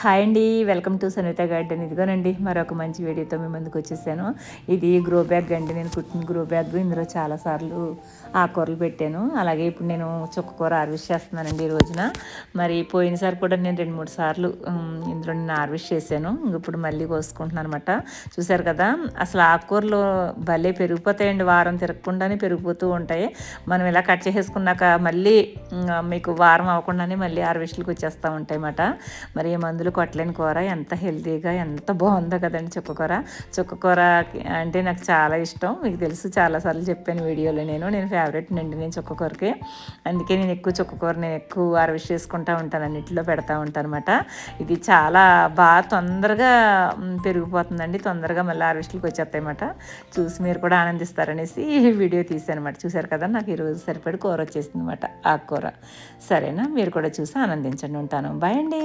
Hi అండి, welcome to Sanitha garden. ఇదిగోనండి మరొక మంచి వీడియోతో మీ ముందుకు వచ్చేసాను. ఇది గ్రో బ్యాగ్ అండి, నేను కుట్టిన గ్రో బ్యాగ్. ఇందులో చాలాసార్లు ఆకుకూరలు పెట్టాను. అలాగే ఇప్పుడు నేను చుక్కకూర హార్వెస్ట్ చేస్తున్నానండి ఈ రోజున. మరి పోయినసారి కూడా నేను 2-3 సార్లు ఇందులో నేను హార్వెస్ట్ చేశాను. ఇప్పుడు మళ్ళీ కోసుకుంటున్నాను అనమాట. చూసారు కదా, అసలు ఆకుకూరలు భలే పెరిగిపోతాయండి, వారం తిరగకుండానే పెరిగిపోతూ ఉంటాయి. మనం ఇలా కట్ చేసేసుకున్నాక మళ్ళీ మీకు వారం అవ్వకుండానే మళ్ళీ హార్వెస్ట్లకు వచ్చేస్తూ ఉంటాయి అన్నమాట. మరి మందులు కొట్టలేని కూర ఎంత హెల్తీగా ఎంత బాగుందో కదండి చుక్కకూర. చుక్కకూర అంటే నాకు చాలా ఇష్టం, మీకు తెలుసు, చాలాసార్లు చెప్పాను వీడియోలో. నేను ఫేవరెట్ అండి నేను చుక్కకూరకి. అందుకే నేను ఎక్కువ చుక్కకూర నేను ఎక్కువ హార్వెస్ట్ చేసుకుంటూ ఉంటాను, అన్నింటిలో పెడతా ఉంటాను అనమాట. ఇది చాలా బాగా తొందరగా పెరిగిపోతుందండి, తొందరగా మళ్ళీ హార్వెస్ట్లకు వచ్చేస్తాయి అన్నమాట. చూసి మీరు కూడా ఆనందిస్తారనేసి ఈ వీడియో తీసాను అనమాట. చూసారు కదా, నాకు ఈరోజు సరిపడి కూర వచ్చేసింది అనమాట, ఆకుకూర. సరేనా, మీరు కూడా చూసి ఆనందించండి. ఉంటాను, బాయ్ అండి.